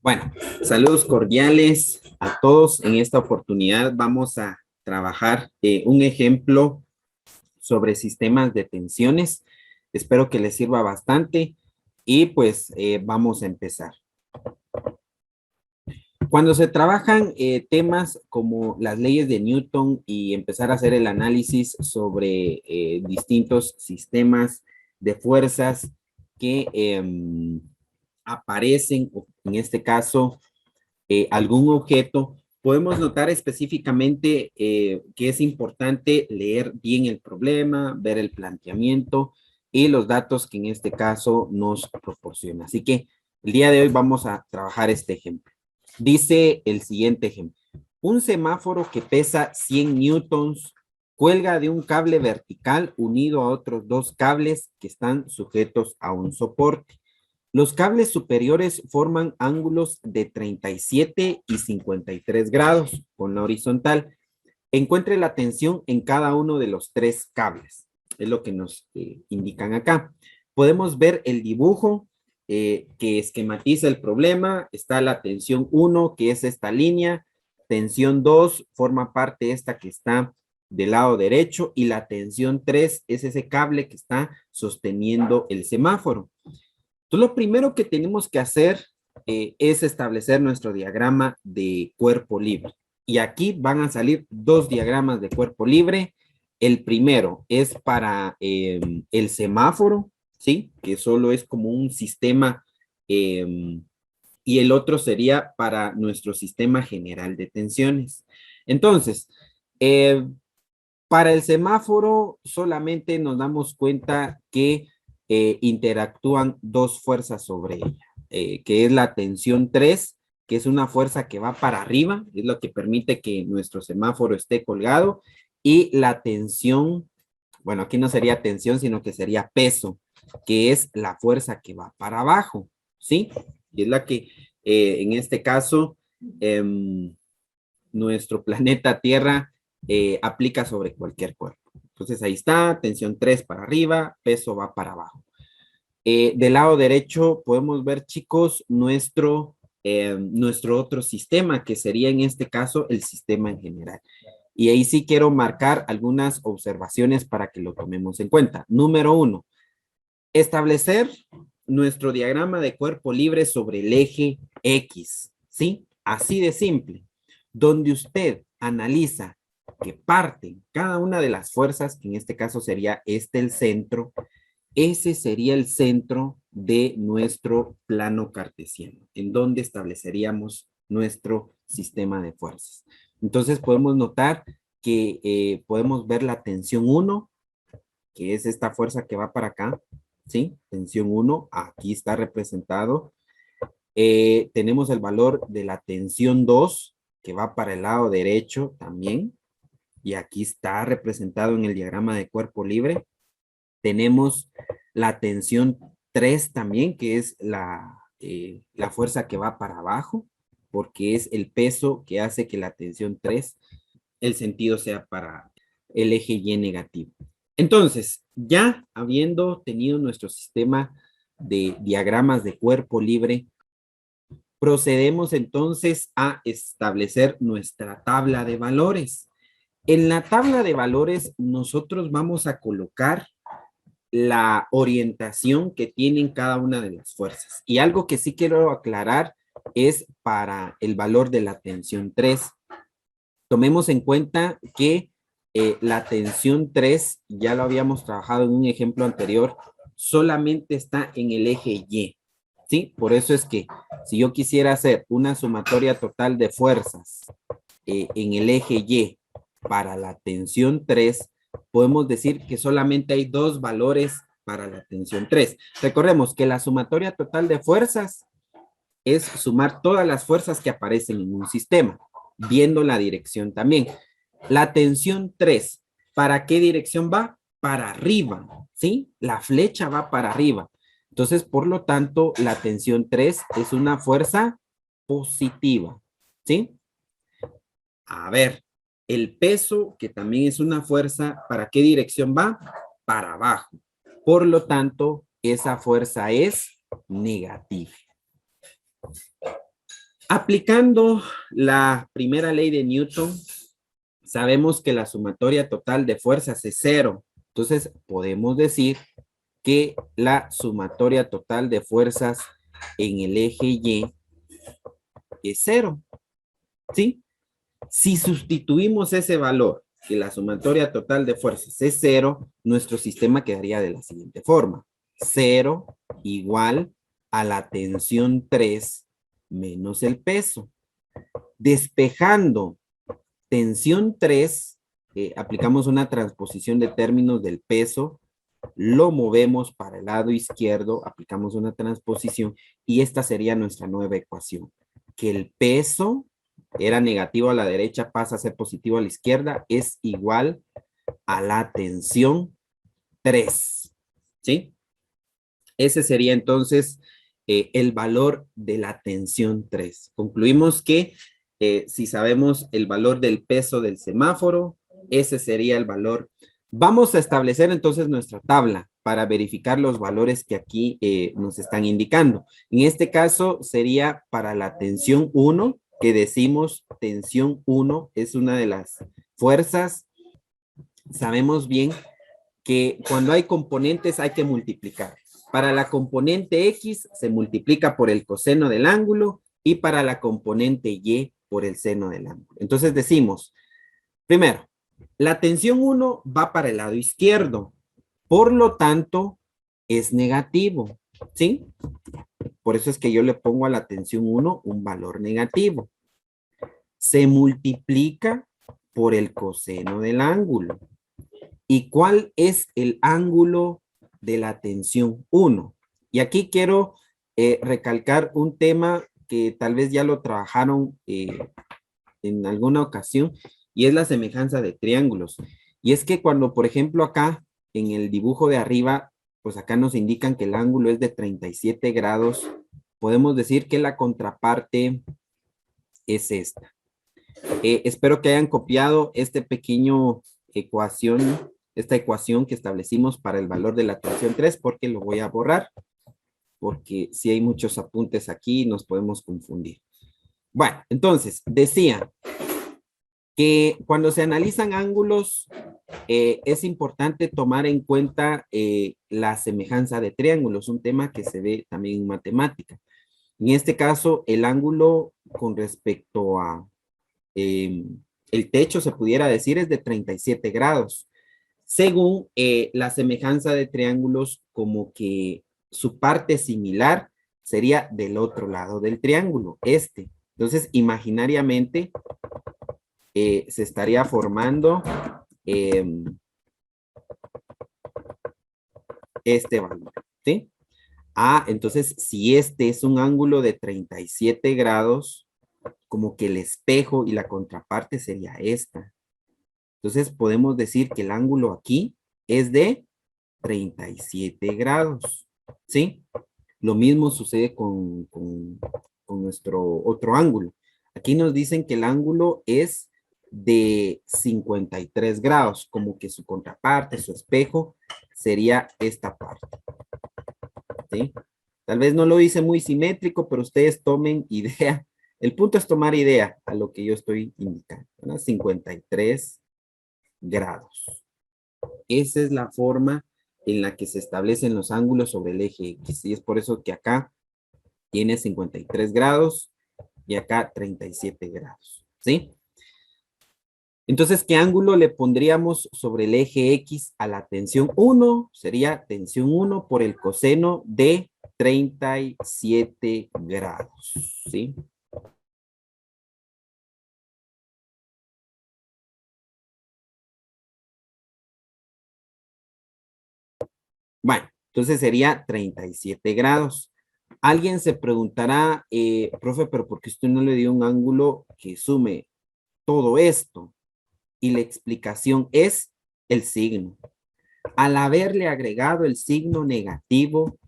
Bueno, saludos cordiales a todos. En esta oportunidad vamos a trabajar un ejemplo sobre sistemas de tensiones. Espero que les sirva bastante y pues vamos a empezar. Cuando se trabajan temas como las leyes de Newton y empezar a hacer el análisis sobre distintos sistemas de fuerzas que aparecen, en este caso, algún objeto, podemos notar específicamente que es importante leer bien el problema, ver el planteamiento y los datos que en este caso nos proporciona. Así que el día de hoy vamos a trabajar este ejemplo. Dice el siguiente ejemplo. Un semáforo que pesa 100 newtons cuelga de un cable vertical unido a otros dos cables que están sujetos a un soporte. Los cables superiores forman ángulos de 37 y 53 grados con la horizontal. Encuentre la tensión en cada uno de los tres cables. Es lo que nos indican acá. Podemos ver el dibujo que esquematiza el problema. Está la tensión 1, que es esta línea. Tensión 2 forma parte esta que está del lado derecho. Y la tensión 3 es ese cable que está sosteniendo el semáforo. Entonces, lo primero que tenemos que hacer es establecer nuestro diagrama de cuerpo libre. Y aquí van a salir dos diagramas de cuerpo libre. El primero es para el semáforo, ¿sí? Que solo es como un sistema, y el otro sería para nuestro sistema general de tensiones. Entonces, eh, para el semáforo solamente nos damos cuenta que interactúan dos fuerzas sobre ella, que es la tensión 3, que es una fuerza que va para arriba, es lo que permite que nuestro semáforo esté colgado, y la tensión, bueno, aquí no sería tensión, sino que sería peso, que es la fuerza que va para abajo, ¿sí? Y es la que en este caso nuestro planeta Tierra aplica sobre cualquier cuerpo. Entonces ahí está, tensión 3 para arriba, peso va para abajo. Del lado derecho podemos ver, chicos, nuestro otro sistema, que sería en este caso el sistema en general. Y ahí sí quiero marcar algunas observaciones para que lo tomemos en cuenta. Número 1, establecer nuestro diagrama de cuerpo libre sobre el eje X, ¿sí? Así de simple, donde usted analiza que parten cada una de las fuerzas, que en este caso sería el centro, ese sería el centro de nuestro plano cartesiano, en donde estableceríamos nuestro sistema de fuerzas. Entonces podemos notar que podemos ver la tensión 1, que es esta fuerza que va para acá, ¿sí? Tensión 1, aquí está representado. Tenemos el valor de la tensión 2, que va para el lado derecho también, y aquí está representado en el diagrama de cuerpo libre. Tenemos la tensión 3 también, que es la fuerza que va para abajo, porque es el peso que hace que la tensión 3, el sentido sea para el eje Y negativo. Entonces, ya habiendo tenido nuestro sistema de diagramas de cuerpo libre, procedemos entonces a establecer nuestra tabla de valores. En la tabla de valores, nosotros vamos a colocar la orientación que tienen cada una de las fuerzas. Y algo que sí quiero aclarar es para el valor de la tensión 3. Tomemos en cuenta que la tensión 3, ya lo habíamos trabajado en un ejemplo anterior, solamente está en el eje Y, ¿sí? Por eso es que si yo quisiera hacer una sumatoria total de fuerzas en el eje Y para la tensión 3, podemos decir que solamente hay dos valores para la tensión 3. Recordemos que la sumatoria total de fuerzas es sumar todas las fuerzas que aparecen en un sistema, viendo la dirección también. La tensión 3, ¿para qué dirección va? Para arriba, ¿sí? La flecha va para arriba. Entonces, por lo tanto, la tensión 3 es una fuerza positiva, ¿sí? A ver, el peso, que también es una fuerza, ¿para qué dirección va? Para abajo. Por lo tanto, esa fuerza es negativa. Aplicando la primera ley de Newton, sabemos que la sumatoria total de fuerzas es cero. Entonces, podemos decir que la sumatoria total de fuerzas en el eje Y es cero, ¿sí? Si sustituimos ese valor, que la sumatoria total de fuerzas es cero, nuestro sistema quedaría de la siguiente forma. Cero igual a la tensión 3 menos el peso. Despejando tensión 3, aplicamos una transposición de términos del peso, lo movemos para el lado izquierdo, aplicamos una transposición y esta sería nuestra nueva ecuación. Que el peso era negativo a la derecha, pasa a ser positivo a la izquierda, es igual a la tensión 3. ¿Sí? Ese sería entonces el valor de la tensión 3. Concluimos que si sabemos el valor del peso del semáforo, ese sería el valor. Vamos a establecer entonces nuestra tabla para verificar los valores que aquí nos están indicando. En este caso sería para la tensión 1, que decimos tensión 1 es una de las fuerzas. Sabemos bien que cuando hay componentes hay que multiplicar. Para la componente X se multiplica por el coseno del ángulo y para la componente Y por el seno del ángulo. Entonces decimos, primero, la tensión 1 va para el lado izquierdo, por lo tanto es negativo, ¿sí? Por eso es que yo le pongo a la tensión 1 un valor negativo. Se multiplica por el coseno del ángulo. ¿Y cuál es el ángulo de la tensión 1? Y aquí quiero recalcar un tema que tal vez ya lo trabajaron en alguna ocasión, y es la semejanza de triángulos. Y es que cuando, por ejemplo, acá en el dibujo de arriba, pues acá nos indican que el ángulo es de 37 grados, podemos decir que la contraparte es esta. Espero que hayan copiado este pequeño ecuación, esta ecuación que establecimos para el valor de la tensión 3, porque lo voy a borrar, porque si hay muchos apuntes aquí nos podemos confundir. Bueno, entonces, decía que cuando se analizan ángulos, es importante tomar en cuenta la semejanza de triángulos, un tema que se ve también en matemática. En este caso, el ángulo con respecto a el techo, se pudiera decir, es de 37 grados. Según la semejanza de triángulos, como que su parte similar sería del otro lado del triángulo, este. Entonces, imaginariamente, se estaría formando este valor, ¿sí? Ah, entonces, si este es un ángulo de 37 grados, como que el espejo y la contraparte sería esta. Entonces podemos decir que el ángulo aquí es de 37 grados, ¿sí? Lo mismo sucede con nuestro otro ángulo. Aquí nos dicen que el ángulo es de 53 grados, como que su contraparte, su espejo, sería esta parte, ¿sí? Tal vez no lo hice muy simétrico, pero ustedes tomen idea. El punto es tomar idea a lo que yo estoy indicando, ¿verdad? 53 grados. Esa es la forma en la que se establecen los ángulos sobre el eje X. Y es por eso que acá tiene 53 grados y acá 37 grados. ¿Sí? Entonces, ¿qué ángulo le pondríamos sobre el eje X a la tensión 1? Sería tensión 1 por el coseno de 37 grados. ¿Sí? Bueno, entonces sería 37 grados. Alguien se preguntará, profe, pero ¿por qué usted no le dio un ángulo que sume todo esto? Y la explicación es el signo. Al haberle agregado el signo negativo,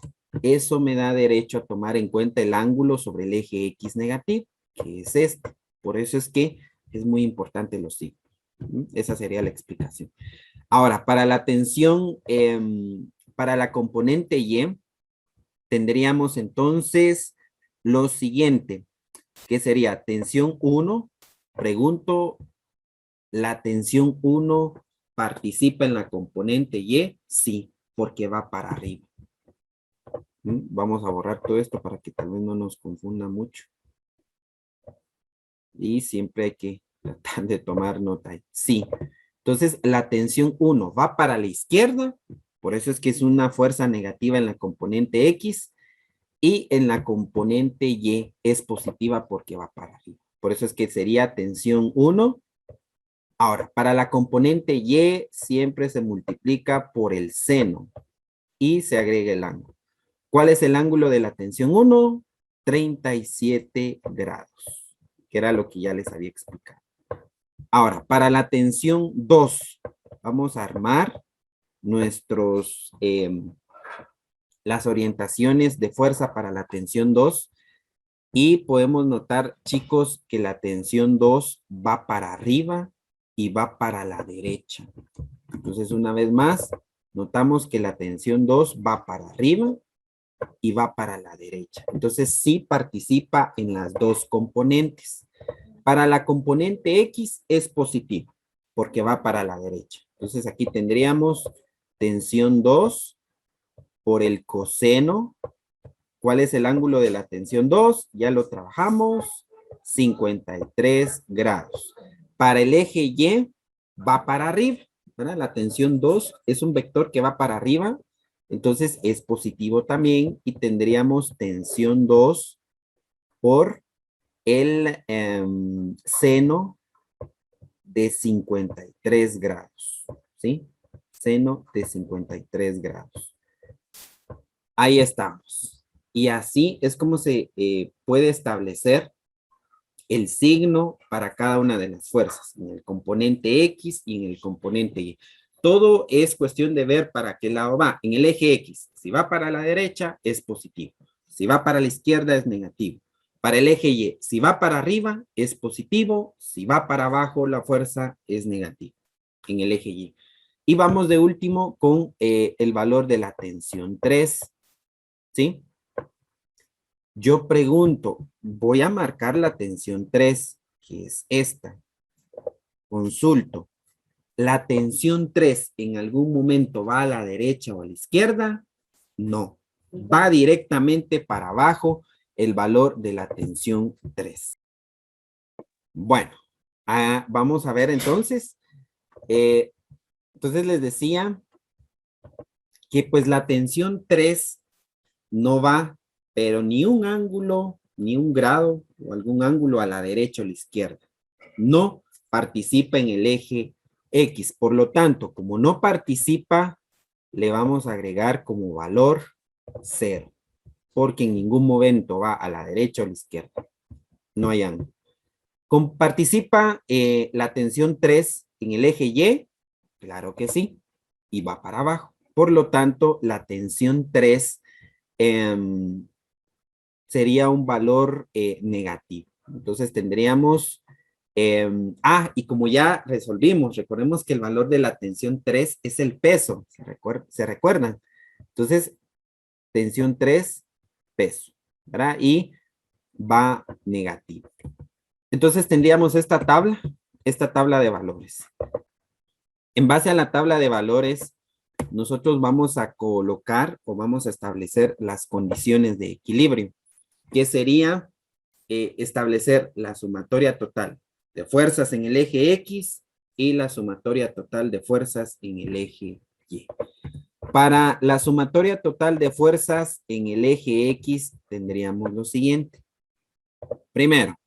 eso me da derecho a tomar en cuenta el ángulo sobre el eje X negativo, que es este. Por eso es que es muy importante los signos. Esa sería la explicación. Ahora, para la tensión, para la componente Y, tendríamos entonces lo siguiente. ¿Qué sería? Tensión 1. Pregunto, ¿la tensión 1 participa en la componente Y? Sí, porque va para arriba. Vamos a borrar todo esto para que tal vez no nos confunda mucho. Y siempre hay que tratar de tomar nota. Sí. Entonces, la tensión 1 va para la izquierda, por eso es que es una fuerza negativa en la componente X, y en la componente Y es positiva porque va para arriba. Por eso es que sería tensión 1. Ahora, para la componente Y siempre se multiplica por el seno y se agrega el ángulo. ¿Cuál es el ángulo de la tensión 1? 37 grados, que era lo que ya les había explicado. Ahora, para la tensión 2, vamos a armar las orientaciones de fuerza para la tensión 2 y podemos notar, chicos, que la tensión 2 va para arriba y va para la derecha. Entonces, una vez más, notamos que la tensión 2 va para arriba y va para la derecha. Entonces, sí participa en las dos componentes. Para la componente X es positivo, porque va para la derecha. Entonces, aquí tendríamos tensión 2 por el coseno. ¿Cuál es el ángulo de la tensión 2? Ya lo trabajamos. 53 grados. Para el eje Y va para arriba, ¿verdad? La tensión 2 es un vector que va para arriba, entonces es positivo también y tendríamos tensión 2 por el seno de 53 grados, ¿sí? Seno de 53 grados. Ahí estamos. Y así es como se puede establecer el signo para cada una de las fuerzas, en el componente X y en el componente Y. Todo es cuestión de ver para qué lado va. En el eje X, si va para la derecha, es positivo. Si va para la izquierda, es negativo. Para el eje Y, si va para arriba, es positivo. Si va para abajo, la fuerza es negativa en el eje Y. Y vamos de último con el valor de la tensión 3, ¿sí? Yo pregunto, voy a marcar la tensión 3, que es esta. Consulto, ¿la tensión 3 en algún momento va a la derecha o a la izquierda? No, va directamente para abajo el valor de la tensión 3. Bueno, vamos a ver entonces. Entonces les decía que pues la tensión 3 no va, pero ni un ángulo, ni un grado o algún ángulo a la derecha o a la izquierda. No participa en el eje X. Por lo tanto, como no participa, le vamos a agregar como valor 0, porque en ningún momento va a la derecha o a la izquierda. No hay ángulo. ¿Participa la tensión 3 en el eje Y? Claro que sí, y va para abajo. Por lo tanto, la tensión 3 sería un valor negativo. Entonces tendríamos, y como ya resolvimos, recordemos que el valor de la tensión 3 es el peso, ¿se recuerdan? Entonces, tensión 3, peso, ¿verdad? Y va negativo. Entonces tendríamos esta tabla de valores. En base a la tabla de valores, nosotros vamos a colocar o vamos a establecer las condiciones de equilibrio, que sería establecer la sumatoria total de fuerzas en el eje X y la sumatoria total de fuerzas en el eje Y. Para la sumatoria total de fuerzas en el eje X tendríamos lo siguiente. Primero,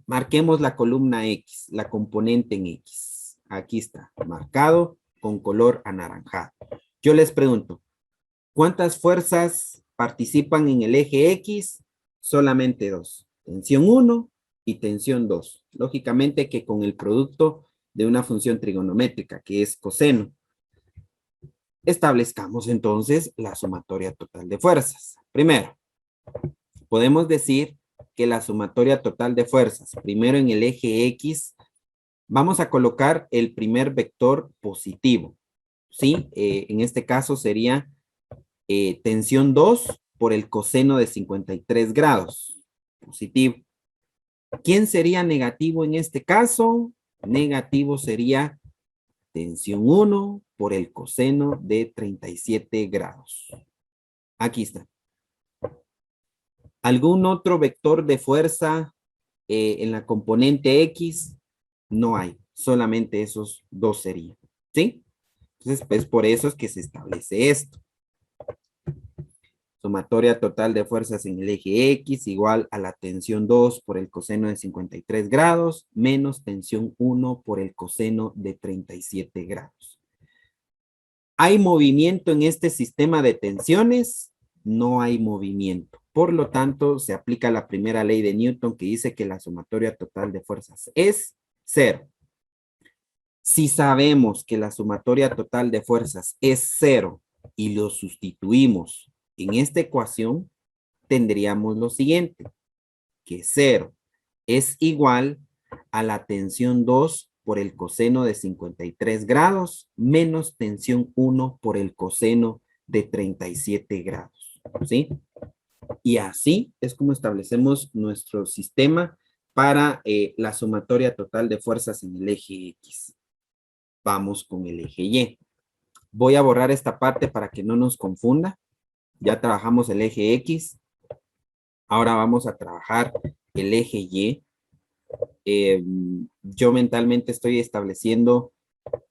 marquemos la columna X, la componente en X. Aquí está, marcado con color anaranjado. Yo les pregunto, ¿cuántas fuerzas participan en el eje X? Solamente dos, tensión 1 y tensión 2. Lógicamente que con el producto de una función trigonométrica, que es coseno. Establezcamos entonces la sumatoria total de fuerzas. Primero, podemos decir que la sumatoria total de fuerzas, primero en el eje X, vamos a colocar el primer vector positivo, ¿sí? En este caso sería tensión 2 por el coseno de 53 grados, positivo. ¿Quién sería negativo en este caso? Negativo sería tensión 1 por el coseno de 37 grados. Aquí está. ¿Algún otro vector de fuerza en la componente X? No hay, solamente esos dos serían, ¿sí? Entonces, pues por eso es que se establece esto. Sumatoria total de fuerzas en el eje X igual a la tensión 2 por el coseno de 53 grados menos tensión 1 por el coseno de 37 grados. ¿Hay movimiento en este sistema de tensiones? No hay movimiento. Por lo tanto, se aplica la primera ley de Newton que dice que la sumatoria total de fuerzas es cero. Si sabemos que la sumatoria total de fuerzas es cero y lo sustituimos en esta ecuación, tendríamos lo siguiente, que cero es igual a la tensión 2 por el coseno de 53 grados menos tensión 1 por el coseno de 37 grados, ¿sí? Y así es como establecemos nuestro sistema para la sumatoria total de fuerzas en el eje X. Vamos con el eje Y. Voy a borrar esta parte para que no nos confunda. Ya trabajamos el eje X. Ahora vamos a trabajar el eje Y. Yo mentalmente estoy estableciendo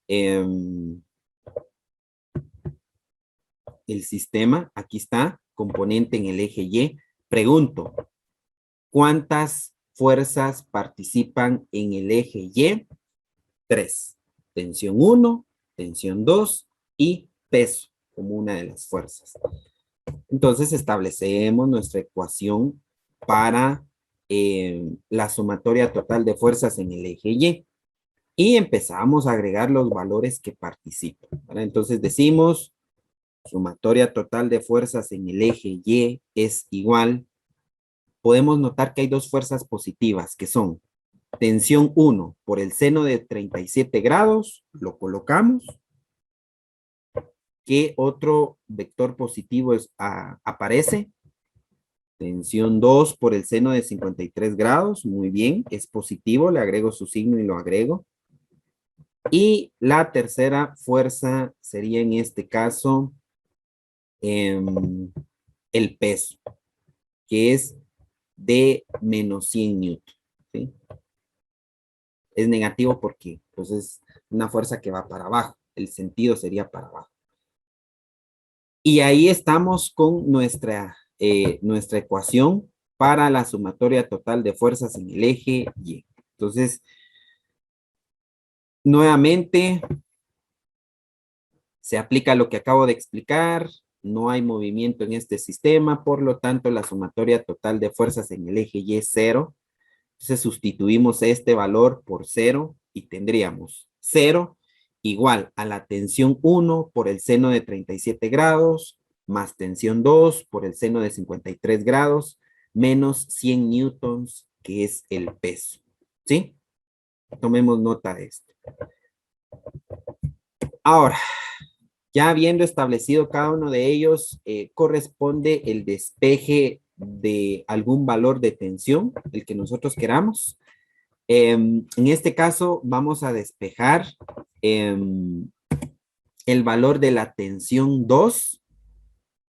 el sistema. Aquí está, componente en el eje Y. Pregunto, ¿cuántas fuerzas participan en el eje Y? 3. Tensión 1, tensión 2 y peso como una de las fuerzas. Entonces establecemos nuestra ecuación para la sumatoria total de fuerzas en el eje Y. Y empezamos a agregar los valores que participan, ¿verdad? Entonces decimos, sumatoria total de fuerzas en el eje Y es igual. Podemos notar que hay dos fuerzas positivas que son tensión 1 por el seno de 37 grados, lo colocamos. ¿Qué otro vector positivo aparece? Tensión 2 por el seno de 53 grados, muy bien, es positivo, le agrego su signo y lo agrego. Y la tercera fuerza sería en este caso el peso, que es de menos 100 newton, ¿sí? Es negativo porque pues, es una fuerza que va para abajo, el sentido sería para abajo. Y ahí estamos con nuestra ecuación para la sumatoria total de fuerzas en el eje Y. Entonces, nuevamente, se aplica lo que acabo de explicar, no hay movimiento en este sistema, por lo tanto, la sumatoria total de fuerzas en el eje Y es 0. Entonces, sustituimos este valor por 0 y tendríamos 0 igual a la tensión 1 por el seno de 37 grados más tensión 2 por el seno de 53 grados menos 100 newtons, que es el peso. ¿Sí? Tomemos nota de esto. Ahora, ya habiendo establecido cada uno de ellos, corresponde el despeje de algún valor de tensión, el que nosotros queramos. En este caso, vamos a despejar el valor de la tensión 2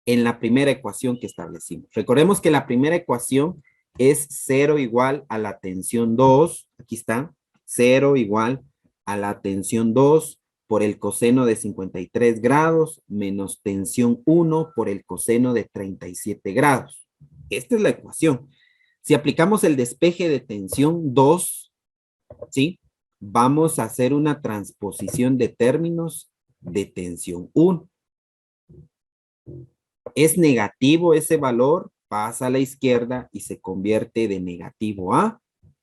en la primera ecuación que establecimos. Recordemos que la primera ecuación es 0 igual a la tensión 2, aquí está, 0 igual a la tensión 2 por el coseno de 53 grados menos tensión 1 por el coseno de 37 grados. Esta es la ecuación. Si aplicamos el despeje de tensión 2, ¿sí? Vamos a hacer una transposición de términos de tensión 1. Es negativo ese valor, pasa a la izquierda y se convierte de negativo a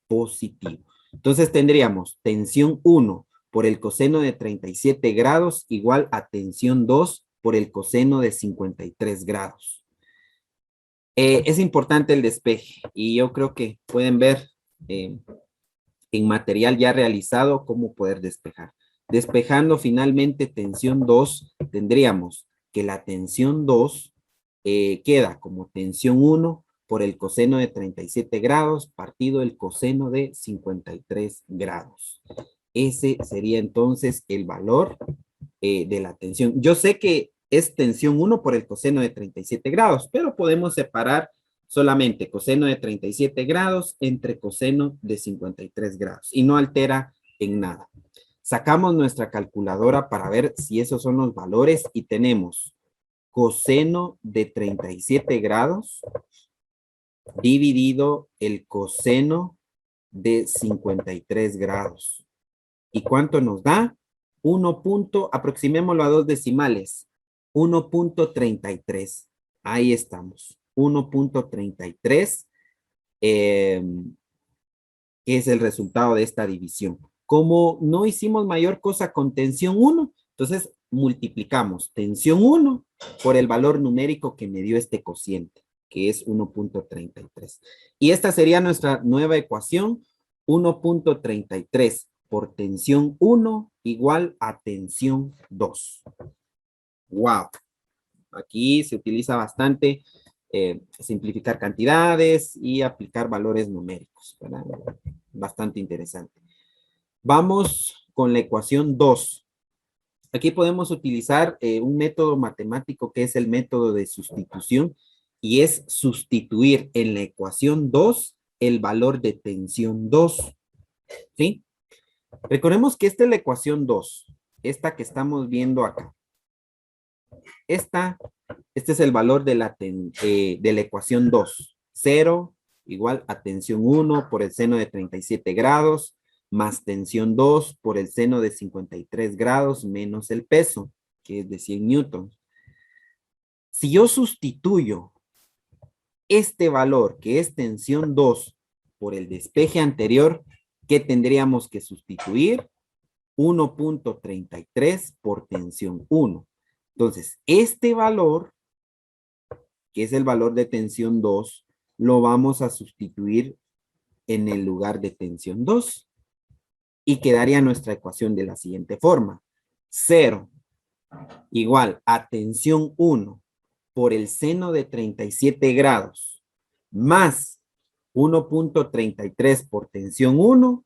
positivo. Entonces tendríamos tensión 1 por el coseno de 37 grados igual a tensión 2 por el coseno de 53 grados. Es importante el despeje y yo creo que pueden ver en material ya realizado cómo poder despejar. Despejando finalmente tensión 2, tendríamos que la tensión 2 queda como tensión 1 por el coseno de 37 grados partido el coseno de 53 grados. Ese sería entonces el valor de la tensión. Yo sé que es tensión 1 por el coseno de 37 grados, pero podemos separar solamente coseno de 37 grados entre coseno de 53 grados y no altera en nada. Sacamos nuestra calculadora para ver si esos son los valores y tenemos coseno de 37 grados dividido el coseno de 53 grados. ¿Y cuánto nos da? 1. Aproximémoslo a 2 decimales. 1.33. Ahí estamos. 1.33 es el resultado de esta división. Como no hicimos mayor cosa con tensión 1, entonces multiplicamos tensión 1 por el valor numérico que me dio este cociente, que es 1.33. Y esta sería nuestra nueva ecuación, 1.33 por tensión 1 igual a tensión 2. ¡Wow! Aquí se utiliza bastante simplificar cantidades y aplicar valores numéricos, ¿verdad? Bastante interesante. Vamos con la ecuación 2. Aquí podemos utilizar un método matemático que es el método de sustitución y es sustituir en la ecuación 2 el valor de tensión 2. ¿Sí? Recordemos que esta es la ecuación 2, esta que estamos viendo acá. Este es el valor de la ecuación 2. 0 igual a tensión 1 por el seno de 37 grados más tensión 2 por el seno de 53 grados menos el peso, que es de 100 newtons. Si yo sustituyo este valor, que es tensión 2, por el despeje anterior, ¿qué tendríamos que sustituir? 1.33 por tensión 1. Entonces, este valor, que es el valor de tensión 2, lo vamos a sustituir en el lugar de tensión 2. Y quedaría nuestra ecuación de la siguiente forma. 0 igual a tensión 1 por el seno de 37 grados más 1.33 por tensión 1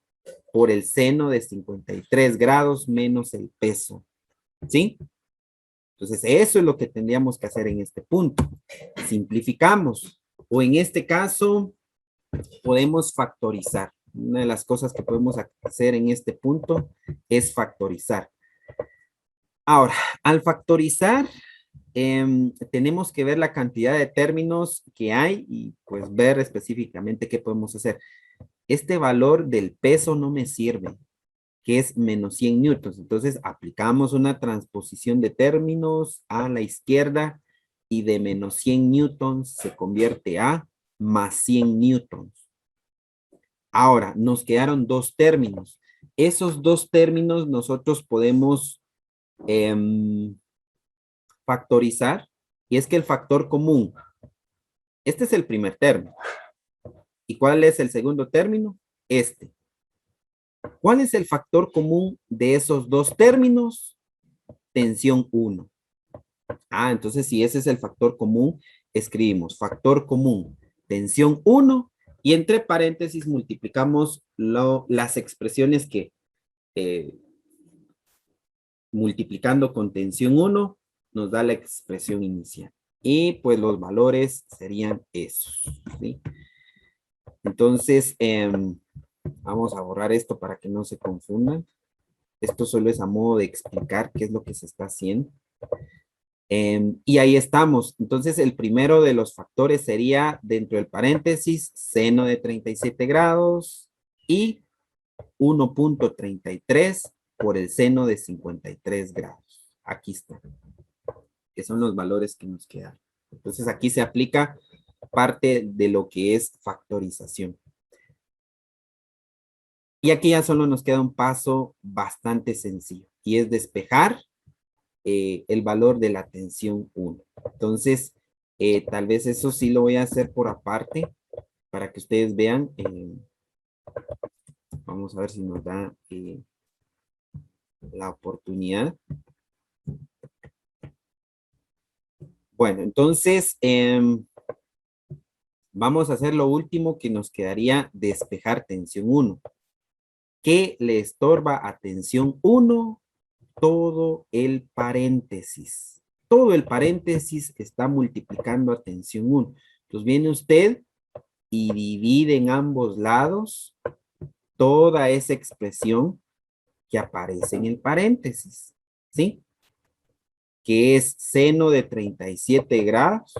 por el seno de 53 grados menos el peso. ¿Sí? Entonces, eso es lo que tendríamos que hacer en este punto. Simplificamos. O en este caso, podemos factorizar. Una de las cosas que podemos hacer en este punto es factorizar. Ahora, al factorizar, tenemos que ver la cantidad de términos que hay y pues ver específicamente qué podemos hacer. Este valor del peso no me sirve, que es menos 100 newtons. Entonces, aplicamos una transposición de términos a la izquierda y de menos 100 newtons se convierte a más 100 newtons. Ahora, nos quedaron dos términos. Esos dos términos nosotros podemos factorizar, y es que el factor común, este es el primer término. ¿Y cuál es el segundo término? Este. ¿Cuál es el factor común de esos dos términos? Tensión 1. Entonces si ese es el factor común, escribimos factor común, tensión 1, y entre paréntesis multiplicamos las expresiones que multiplicando con tensión 1 nos da la expresión inicial. Y pues los valores serían esos, ¿sí? Entonces, vamos a borrar esto para que no se confundan. Esto solo es a modo de explicar qué es lo que se está haciendo. Y ahí estamos. Entonces, el primero de los factores sería, dentro del paréntesis, seno de 37 grados y 1.33 por el seno de 53 grados. Aquí está, que son los valores que nos quedan. Entonces, aquí se aplica parte de lo que es factorización. Y aquí ya solo nos queda un paso bastante sencillo, y es despejar el valor de la tensión 1. Entonces, tal vez eso sí lo voy a hacer por aparte, para que ustedes vean. Vamos a ver si nos da la oportunidad. Bueno, entonces, Vamos a hacer lo último que nos quedaría, despejar tensión 1. ¿Qué le estorba a tensión 1? Todo el paréntesis. Todo el paréntesis está multiplicando a tensión 1. Entonces viene usted y divide en ambos lados toda esa expresión que aparece en el paréntesis, ¿sí? Que es seno de 37 grados,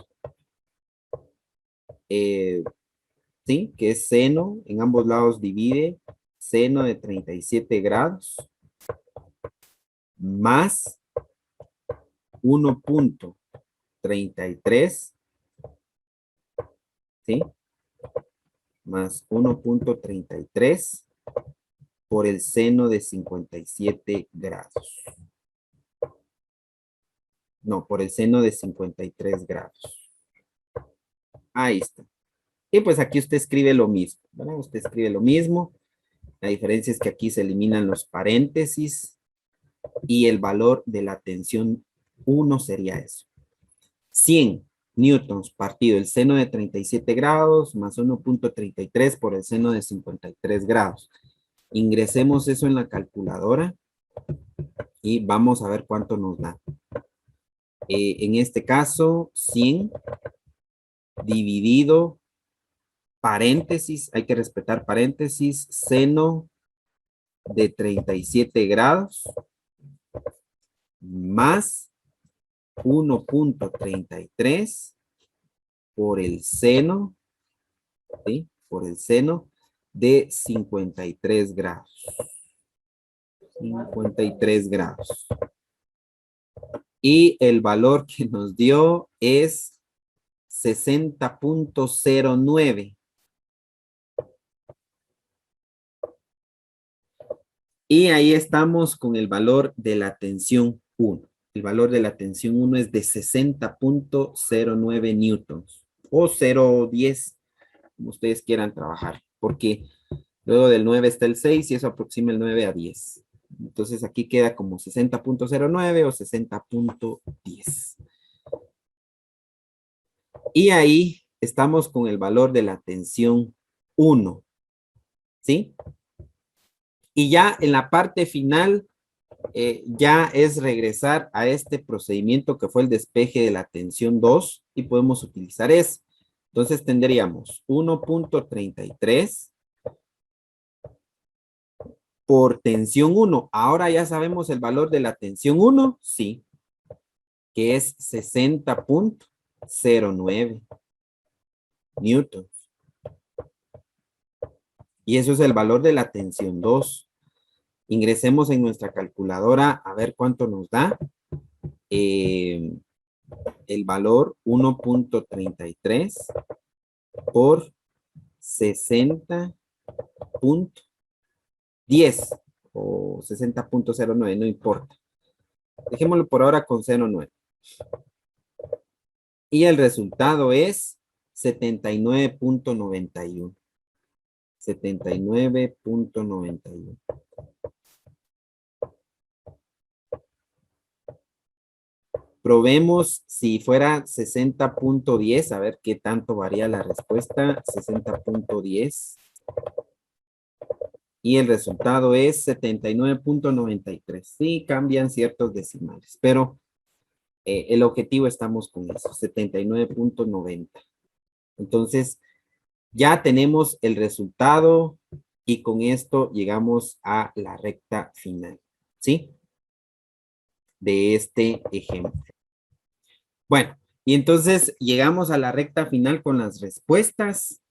¿sí? Que es seno, en ambos lados divide, seno de 37 grados, más 1.33, ¿sí? Más 1.33 por el seno de 57 grados. No, por el seno de 53 grados. Ahí está. Y pues aquí usted escribe lo mismo, ¿verdad? Usted escribe lo mismo. La diferencia es que aquí se eliminan los paréntesis y el valor de la tensión 1 sería eso. 100 newtons partido el seno de 37 grados más 1.33 por el seno de 53 grados. Ingresemos eso en la calculadora y vamos a ver cuánto nos da. En este caso, 100 dividido paréntesis, hay que respetar paréntesis, seno de 37 grados más 1.33 por el seno, ¿sí? Por el seno de 53 grados. 53 grados. Y el valor que nos dio es 60.09. Y ahí estamos con el valor de la tensión 1. El valor de la tensión 1 es de 60.09 newtons o 0.10, como ustedes quieran trabajar, porque luego del 9 está el 6 y eso aproxima el 9 a 10. Entonces aquí queda como 60.09 o 60.10. Y ahí estamos con el valor de la tensión 1. ¿Sí? Y ya en la parte final, ya es regresar a este procedimiento que fue el despeje de la tensión 2 y podemos utilizar eso. Entonces tendríamos 1.33 por tensión 1. Ahora ya sabemos el valor de la tensión 1, sí, que es 60.09 newtons. Y eso es el valor de la tensión 2. Ingresemos en nuestra calculadora a ver cuánto nos da. El valor 1.33 por 60.10 o 60.09, no importa. Dejémoslo por ahora con 0.9. Y el resultado es 79.91. 79.91. Probemos si fuera 60.10, a ver qué tanto varía la respuesta. 60.10. Y el resultado es 79.93. Sí, cambian ciertos decimales, pero el objetivo estamos con eso, 79.90. Entonces, ya tenemos el resultado y con esto llegamos a la recta final, ¿sí? De este ejemplo. Bueno, y entonces llegamos a la recta final con las respuestas.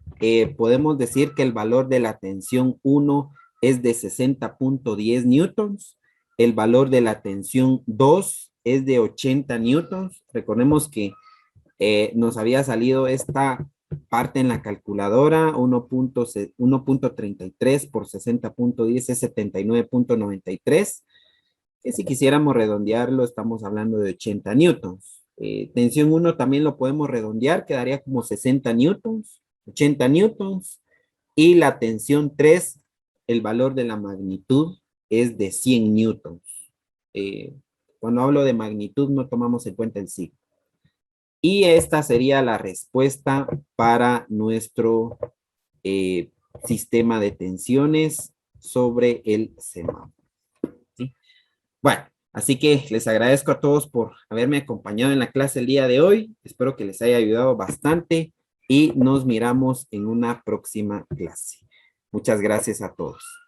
Podemos decir que el valor de la tensión 1 es de 60.10 newtons. El valor de la tensión 2 es de 80 newtons. Recordemos que nos había salido esta parte en la calculadora, 1.33 por 60.10 es 79.93. Que si quisiéramos redondearlo, estamos hablando de 80 newtons. Tensión 1 también lo podemos redondear, quedaría como 60 newtons, 80 newtons. Y la tensión 3, el valor de la magnitud es de 100 newtons. Cuando hablo de magnitud no tomamos en cuenta el signo. Y esta sería la respuesta para nuestro sistema de tensiones sobre el semáforo. ¿Sí? Bueno, así que les agradezco a todos por haberme acompañado en la clase el día de hoy. Espero que les haya ayudado bastante y nos miramos en una próxima clase. Muchas gracias a todos.